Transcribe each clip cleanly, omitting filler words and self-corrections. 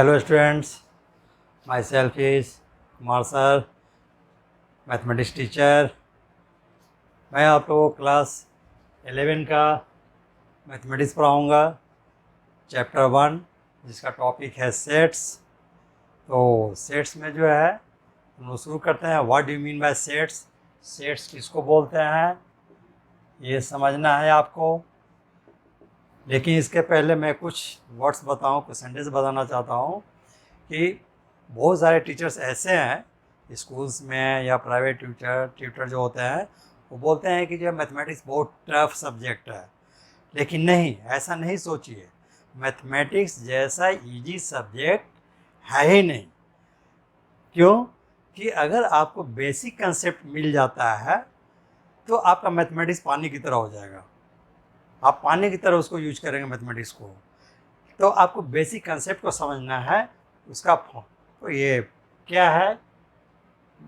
Hello students, my self is Kumar sir, mathematics teacher. मैं आप लोगों को क्लास 11 का मैथमेटिक्स पढ़ाऊँगा, चैप्टर 1, जिसका टॉपिक है सेट्स। तो सेट्स में जो है हम लोग शुरू करते हैं। What do you mean bye sets? Sets किसको बोलते हैं ये समझना है आपको। लेकिन इसके पहले मैं कुछ वर्ड्स बताऊँ, कुछ सेंटेंस बताना चाहता हूँ कि बहुत सारे टीचर्स ऐसे हैं स्कूल्स में या प्राइवेट ट्यूटर जो होते हैं, वो बोलते हैं कि जो मैथमेटिक्स बहुत टफ सब्जेक्ट है। लेकिन नहीं, ऐसा नहीं सोचिए। मैथमेटिक्स जैसा इजी सब्जेक्ट है ही नहीं। क्यों? कि अगर आपको बेसिक कंसेप्ट मिल जाता है तो आपका मैथमेटिक्स पानी की तरह हो जाएगा। आप पानी की तरह उसको यूज करेंगे मैथमेटिक्स को। तो आपको बेसिक कंसेप्ट को समझना है। उसका तो ये क्या है,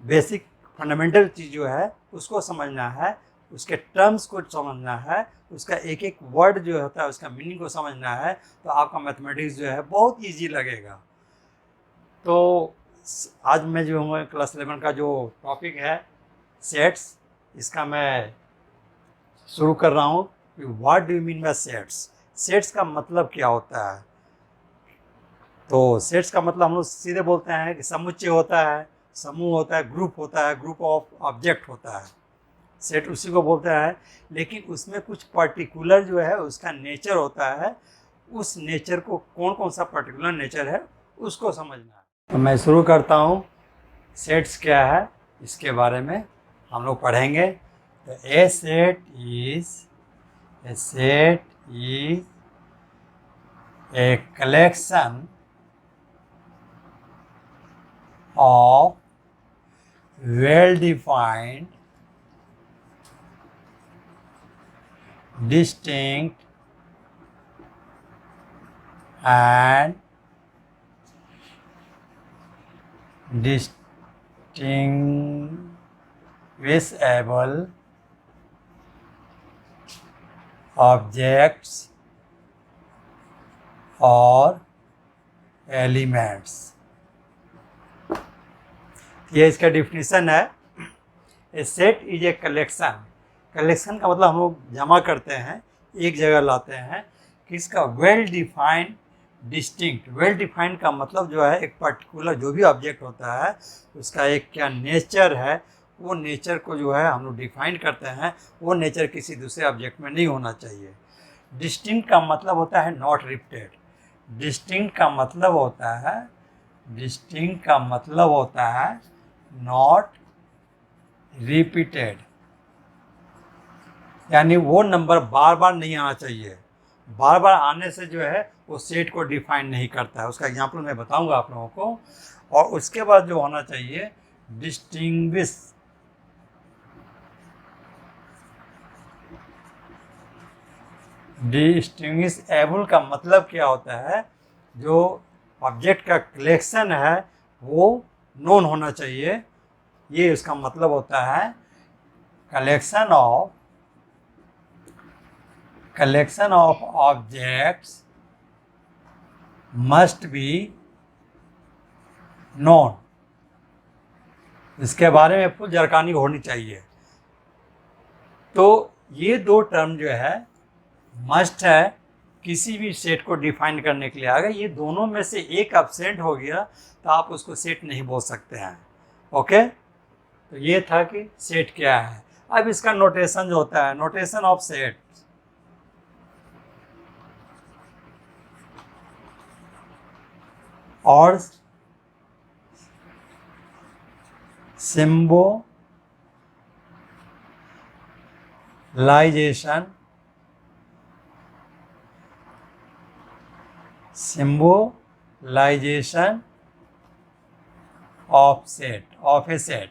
बेसिक फंडामेंटल चीज़ जो है उसको समझना है, उसके टर्म्स को समझना है, उसका एक एक वर्ड जो होता है उसका मीनिंग को समझना है, तो आपका मैथमेटिक्स जो है बहुत इजी लगेगा। तो आज मैं जो हूँ क्लास 11 का जो टॉपिक है सेट्स, इसका मैं शुरू कर रहा हूँ कि what do you mean bye sets. Sets का मतलब क्या होता है? तो सेट्स का मतलब हम लोग सीधे बोलते हैं कि समुच्चय होता है, समूह होता है, ग्रुप होता है, ग्रुप ऑफ ऑब्जेक्ट होता है। सेट उसी को बोलते हैं। लेकिन उसमें कुछ पर्टिकुलर जो है उसका नेचर होता है। उस नेचर को कौन कौन सा पर्टिकुलर नेचर है उसको समझना है। तो मैं शुरू करता हूँ। सेट्स क्या है इसके बारे में हम लोग पढ़ेंगे। तो a set is a collection of well-defined, distinct, and distinguishable objects or elements। ये इसका डिफिनीसन है। A set is a collection. Collection का मतलब हम लोग जमा करते हैं, एक जगह लाते हैं। किसका? Well defined, distinct. Well defined का मतलब जो है एक पर्टिकुलर जो भी ऑब्जेक्ट होता है उसका एक क्या नेचर है, वो नेचर को जो है हम लोग डिफाइन करते हैं। वो नेचर किसी दूसरे ऑब्जेक्ट में नहीं होना चाहिए। डिस्टिंक्ट का मतलब होता है नॉट रिपीटेड। डिस्टिंक्ट का मतलब होता है नॉट रिपीटेड, यानी वो नंबर बार बार नहीं आना चाहिए। बार बार आने से जो है वो सेट को डिफाइन नहीं करता है। उसका एग्जांपल मैं बताऊंगा आप लोगों को। और उसके बाद जो होना चाहिए डिस्टिंग्विशेबल का मतलब क्या होता है? जो ऑब्जेक्ट का कलेक्शन है वो नोन होना चाहिए। ये उसका मतलब होता है collection of objects must be known. इसके बारे में फुल जानकारी होनी चाहिए। तो ये दो टर्म जो है मस्ट है किसी भी सेट को डिफाइन करने के लिए। अगर ये दोनों में से एक एब्सेंट हो गया तो आप उसको सेट नहीं बोल सकते हैं। ओके, तो ये था कि सेट क्या है। अब इसका नोटेशन जो होता है, नोटेशन ऑफ सेट। और सिंबोलाइजेशन ऑफ ए सेट।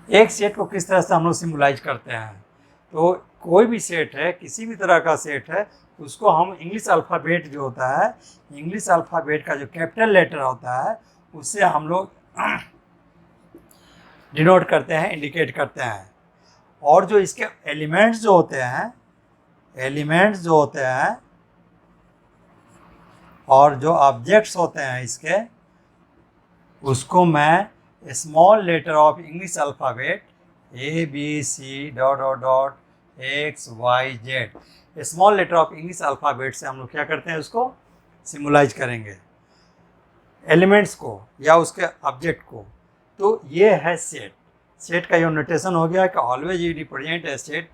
एक सेट को किस तरह से हम लोग सिम्बलाइज करते हैं? तो कोई भी सेट है, किसी भी तरह का सेट है, उसको हम इंग्लिश अल्फ़ाबेट जो होता है, इंग्लिश अल्फ़ाबेट का जो कैपिटल लेटर होता है उससे हम लोग डिनोट करते हैं, इंडिकेट करते हैं। और जो इसके एलिमेंट्स जो होते हैं और जो ऑब्जेक्ट्स होते हैं इसके, उसको मैं small letter of English alphabet ABC ... X Y Z, small letter of English alphabet से हम लोग क्या करते हैं, उसको सिम्बलाइज करेंगे एलिमेंट्स को या उसके ऑब्जेक्ट को। तो ये है सेट। सेट का ये नोटेशन हो गया कि always you represent a set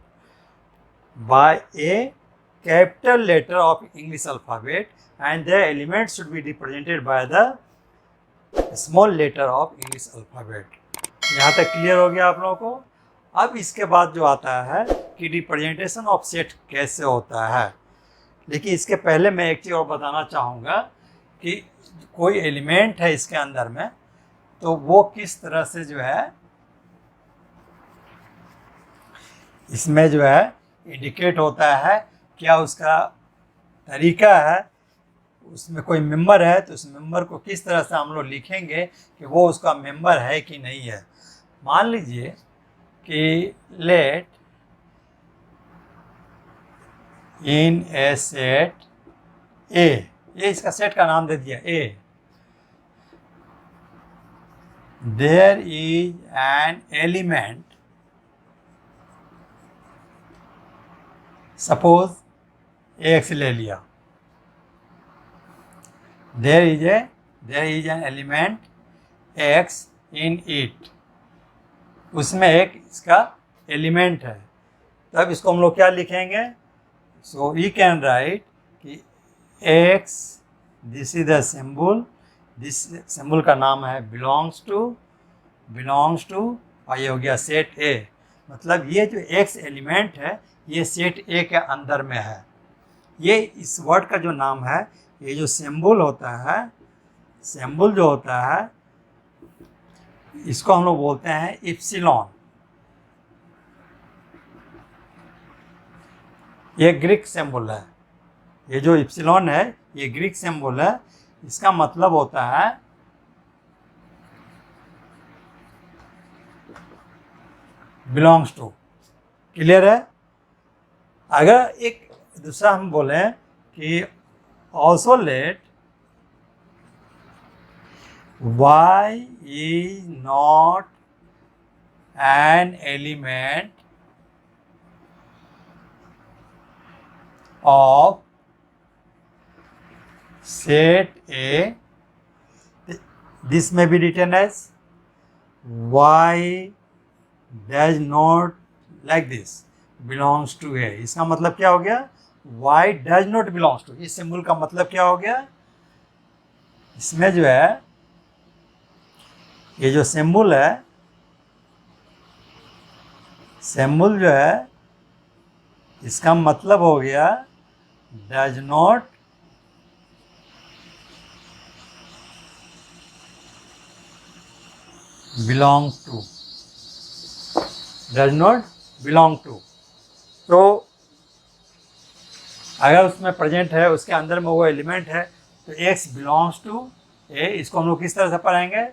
by a capital letter of English alphabet and the elements should be represented by the small letter of English alphabet. यहाँ तक क्लियर हो गया आप लोगों को। अब इसके बाद जो आता है कि रिप्रेजेंटेशन ऑफ सेट कैसे होता है, लेकिन इसके पहले मैं एक चीज़ और बताना चाहूँगा कि कोई एलिमेंट है इसके अंदर में, तो वो किस तरह से जो है इसमें जो है इंडिकेट होता है, क्या उसका तरीका है, उसमें कोई मेंबर है तो उस मेंबर को किस तरह से हम लोग लिखेंगे कि वो उसका मेंबर है कि नहीं है। मान लीजिए कि लेट इन ए सेट ए, ये इसका सेट का नाम दे दिया A, there is an element, suppose X ले लिया, there is an element X in it, उसमें एक इसका एलिमेंट है, तब इसको हम लोग क्या लिखेंगे, सो वी कैन राइट कि x, this is the symbol, this symbol का नाम है बिलोंग्स टू, और ये हो गया सेट ए। मतलब ये जो एक्स एलिमेंट है ये सेट ए के अंदर में है। ये इस वर्ड का जो नाम है, ये जो सिंबल होता है, सिंबल जो होता है इसको हम लोग बोलते हैं इप्सिलॉन। ये ग्रीक सिंबल है, ये जो इप्सिलॉन है ये ग्रीक सिंबल है। इसका मतलब होता है बिलोंग्स टू। क्लियर है। अगर एक दूसरा हम बोलें कि also let y is not an element of set A, this may be written as y does not like this belongs to A। इसका मतलब क्या हो गया, y does not belongs to, इस सिंबल का मतलब क्या हो गया, इसमें जो है ये जो सिंबल है, सिंबल जो है इसका मतलब हो गया does not belong to, does not belong to. तो अगर उसमें प्रेजेंट है, उसके अंदर में वो एलिमेंट है, तो एक्स बिलोंग्स टू ए, इसको हम लोग किस तरह से पढ़ाएंगे,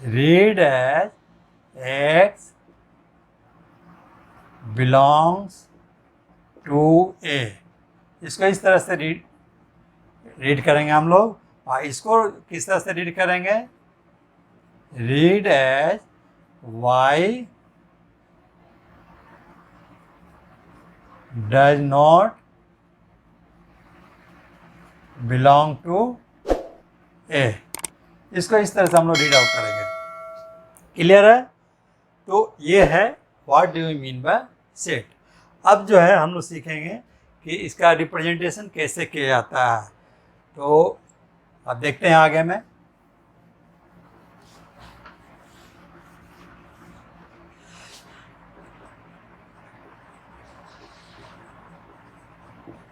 read as X belongs to A. इसको इस तरह से रीड करेंगे हम लोग। और इसको किस तरह से रीड करेंगे, read as Y does not belong to A. इसको इस तरह से हम लोग रीड आउट करेंगे। क्लियर है। तो ये है what do you mean bye set. अब जो है हम लोग सीखेंगे कि इसका रिप्रेजेंटेशन कैसे किया जाता है। तो अब देखते हैं आगे में।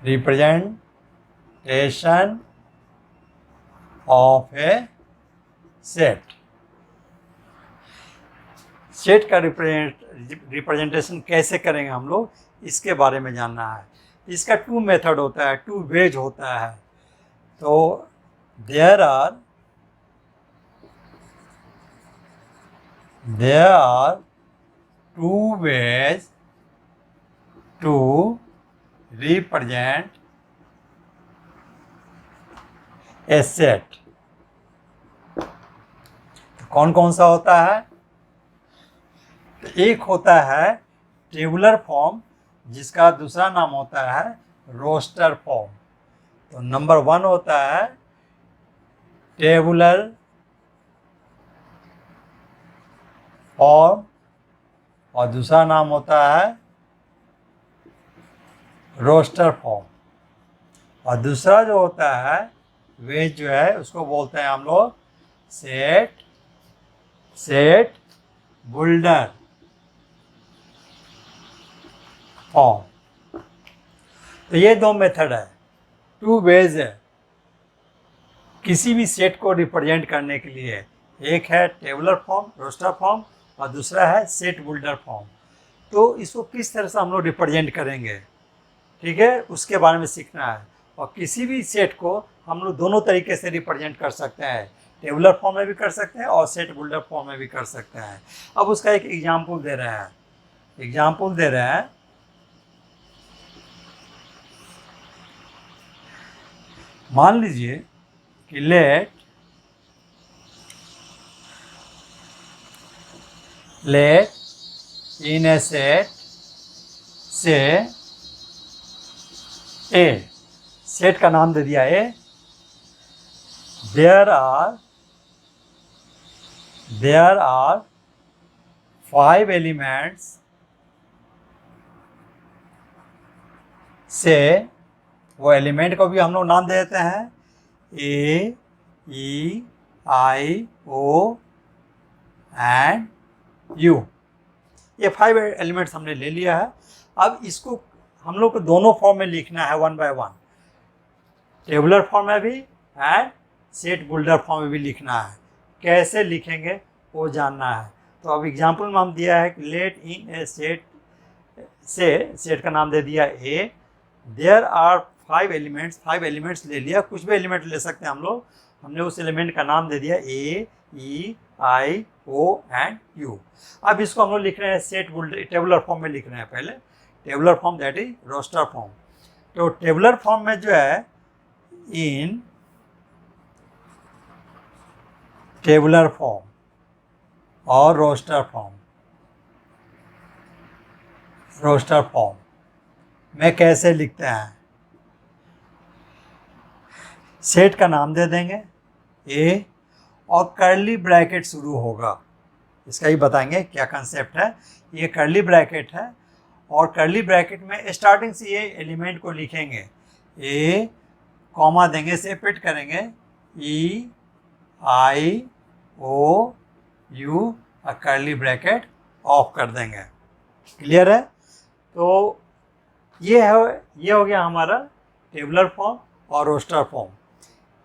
Representation of A set. Set का रिप्रेजेंटेशन कैसे करेंगे हम लोग, इसके बारे में जानना है। इसका टू मेथड होता है, टू वेज होता है। तो there are two ways to represent a set. तो कौन कौन सा होता है? तो एक होता है टेबुलर फॉर्म, जिसका दूसरा नाम होता है रोस्टर फॉर्म। तो नंबर 1 होता है टेबुलर फॉर्म और दूसरा नाम होता है रोस्टर फॉर्म। और दूसरा जो होता है वे जो है उसको बोलते हैं हम लोग सेट बुल्डर फॉर्म। तो ये दो मेथड है, 2 वेज है किसी भी सेट को रिप्रेजेंट करने के लिए। एक है टेबुलर फॉर्म, रोस्टर फॉर्म, और दूसरा है सेट बुल्डर फॉर्म। तो इसको किस तरह से हम लोग रिप्रेजेंट करेंगे, ठीक है, उसके बारे में सीखना है। और किसी भी सेट को हम लोग दोनों तरीके से रिप्रेजेंट कर सकते हैं, टेबुलर फॉर्म में भी कर सकते हैं और सेट बुल्डर फॉर्म में भी कर सकते हैं। अब उसका एक एग्जाम्पल दे रहे हैं, मान लीजिए कि लेट इन ए सेट से ए, सेट का नाम दे दिया ए, देयर आर 5 एलिमेंट्स से, वो एलिमेंट को भी हम लोग नाम दे देते हैं ए, ई, आई, ओ एंड यू। ये 5 एलिमेंट्स हमने ले लिया है। अब इसको हम लोग को दोनों फॉर्म में लिखना है 1 बाय 1, टेबुलर फॉर्म में भी एंड सेट बुल्डर फॉर्म में भी लिखना है। कैसे लिखेंगे वो जानना है। तो अब एग्जाम्पल में हम दिया है कि लेट इन ए सेट से, सेट का नाम दे दिया A, there are 5 elements, 5 elements ले लिया, कुछ भी एलिमेंट ले सकते हैं हम लोग। हमने उस एलिमेंट का नाम दे दिया ए, ई, आई, ओ एंड यू। अब इसको हम लोग लिख रहे हैं सेट बुल्डर, टेबुलर फॉर्म में लिख रहे हैं। पहले tabular form that is roster form. तो टेबुलर फॉर्म में जो है इन टेबुलर फॉर्म और रोस्टर फॉर्म में कैसे लिखते हैं, सेट का नाम दे देंगे ए और कर्ली ब्रैकेट शुरू होगा। इसका ही बताएंगे क्या कंसेप्ट है। ये कर्ली ब्रैकेट है और कर्ली ब्रैकेट में स्टार्टिंग से ये एलिमेंट को लिखेंगे, ए कॉमा देंगे, सेपरेट करेंगे, ई, आई, ओ, यू और कर्ली ब्रैकेट ऑफ कर देंगे। क्लियर है? तो ये हो गया हमारा टेबुलर फॉर्म और रोस्टर फॉर्म।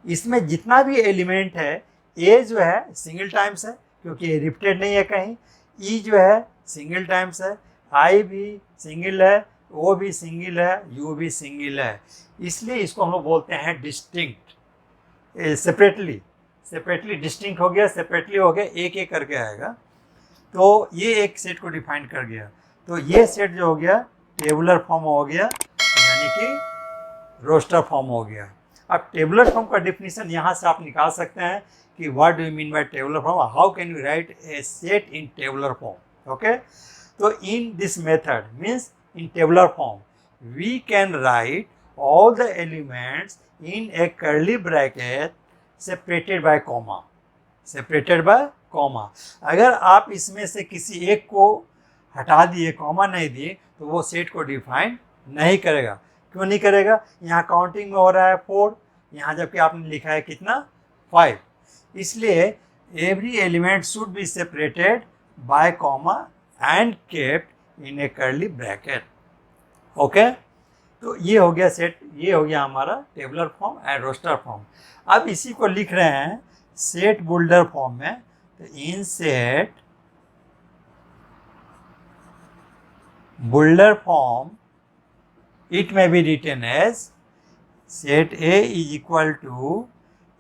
इसमें जितना भी एलिमेंट है, ए जो है सिंगल टाइम्स है क्योंकि ये रिपीटेड नहीं है कहीं, ई जो है सिंगल टाइम्स है, आई भी सिंगल है, ओ भी सिंगल है, यू भी सिंगल है। इसलिए इसको हम लोग बोलते हैं डिस्टिंक्ट, सेपरेटली डिस्टिंक्ट हो गया, सेपरेटली हो गया, एक एक करके आएगा। तो ये एक सेट को डिफाइन कर गया। तो ये सेट जो हो गया टेबुलर फॉर्म हो गया, यानी कि रोस्टर फॉर्म हो गया। अब टेबुलर फॉर्म का डिफिनीशन यहाँ से आप निकाल सकते हैं कि what do you mean by tabular form, how can you write a set in tabular form. Okay, तो in this method means in tabular form we can write all the elements in a curly bracket separated by comma। अगर आप इसमें से किसी एक को हटा दिए, कॉमा नहीं दिए, तो वो सेट को डिफाइन नहीं करेगा। क्यों नहीं करेगा? यहाँ काउंटिंग में हो रहा है 4, यहाँ जबकि आपने लिखा है कितना 5। इसलिए every element should be separated by comma and kept in a curly bracket. Okay, तो ये हो गया सेट, ये हो गया हमारा tabular form and roster form. अब इसी को लिख रहे हैं सेट बुल्डर फॉर्म में। तो in set builder form it में be written as set A is equal to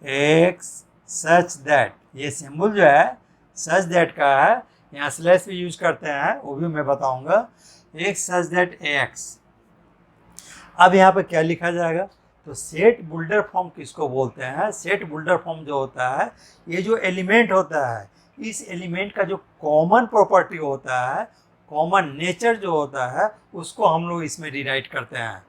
X such that, ये सिंबल जो है सच दैट का है, यहाँ स्लैश भी यूज करते हैं, वो भी मैं बताऊंगा। X such that x. अब यहाँ पे क्या लिखा जाएगा? तो सेट बिल्डर फॉर्म किसको बोलते हैं? सेट बिल्डर फॉर्म जो होता है, ये जो एलिमेंट होता है, इस एलिमेंट का जो कॉमन प्रॉपर्टी होता है, कॉमन नेचर जो होता है, उसको हम लोग इसमें रिराइट करते हैं।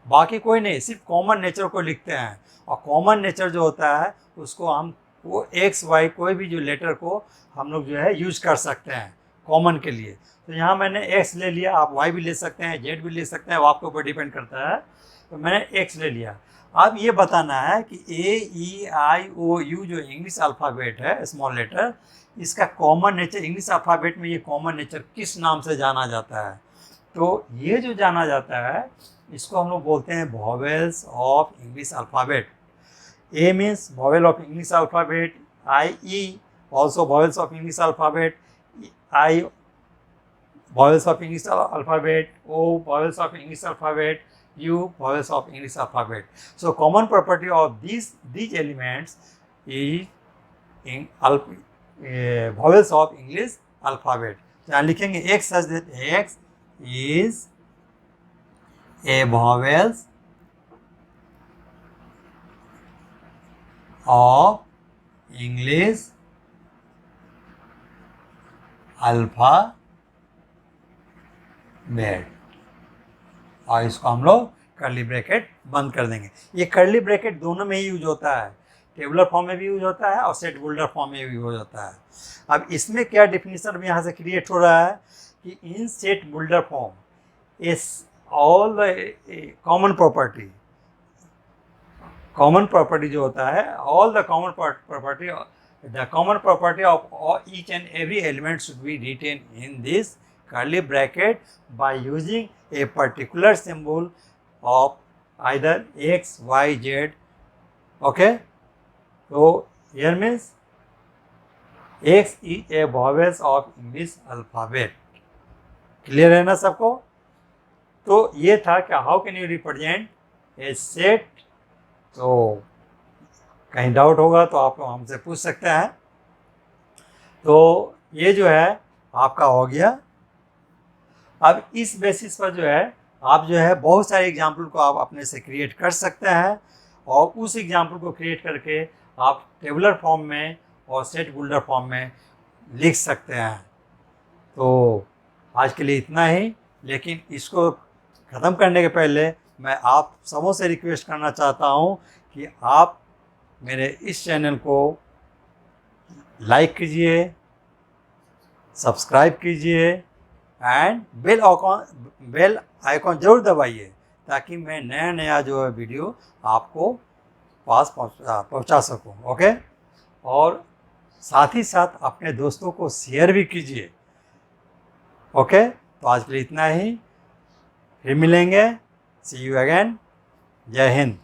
बाकी कोई नहीं, सिर्फ कॉमन नेचर को लिखते हैं। और कॉमन नेचर जो होता है उसको हम वो एक्स वाई कोई भी जो लेटर को हम लोग जो है यूज कर सकते हैं कॉमन के लिए। तो यहाँ मैंने एक्स ले लिया, आप वाई भी ले सकते हैं, जेड भी ले सकते हैं, वो आपके ऊपर डिपेंड करता है। तो मैंने एक्स ले लिया। अब ये बताना है कि ए ई आई ओ यू जो इंग्लिश अल्फ़ाबेट है, स्मॉल लेटर, इसका कॉमन नेचर इंग्लिश अल्फ़ाबेट में ये कॉमन नेचर किस नाम से जाना जाता है? तो ये जो जाना जाता है इसको हम लोग बोलते हैं vowels of English alphabet. A means vowel of English alphabet, I, E also vowels of English alphabet, I vowels of English alphabet, O vowels of English alphabet, U vowels of English alphabet. So common property of these elements is in vowels of English alphabet. So हम लिखेंगे X such that X is a vowels of English alphabet, और इसको हम लोग curly bracket बंद कर देंगे। ये कर्ली ब्रैकेट दोनों में ही यूज होता है, टेबुलर फॉर्म में भी यूज होता है और सेट बिल्डर फॉर्म में भी यूज होता है। अब इसमें क्या डिफिनीशन भी यहाँ से क्रिएट हो रहा है कि in set builder form is all common property जो होता है, all the common property of each and every element should be written in this curly bracket by using a particular symbol of either x, y, z. Okay, so here means x is a vowels of English alphabet. Clear है ना सबको? तो ये था कि how can you represent a set. तो कहीं doubt होगा तो आप हमसे पूछ सकते हैं। तो ये जो है आपका हो गया। अब इस बेसिस पर जो है आप जो है बहुत सारे एग्जाम्पल को आप अपने से क्रिएट कर सकते हैं और उस एग्जाम्पल को क्रिएट करके आप टेबुलर फॉर्म में और सेट बिल्डर फॉर्म में लिख सकते हैं। तो आज के लिए इतना ही, लेकिन इसको ख़त्म करने के पहले मैं आप सबों से रिक्वेस्ट करना चाहता हूँ कि आप मेरे इस चैनल को लाइक कीजिए, सब्सक्राइब कीजिए एंड बेल आइकॉन ज़रूर दबाइए ताकि मैं नया जो है वीडियो आपको पास पहुंचा सकूं। ओके, और साथ ही साथ अपने दोस्तों को शेयर भी कीजिए। ओके, तो आज के लिए इतना ही, फिर मिलेंगे। सी यू अगेन। जय हिंद।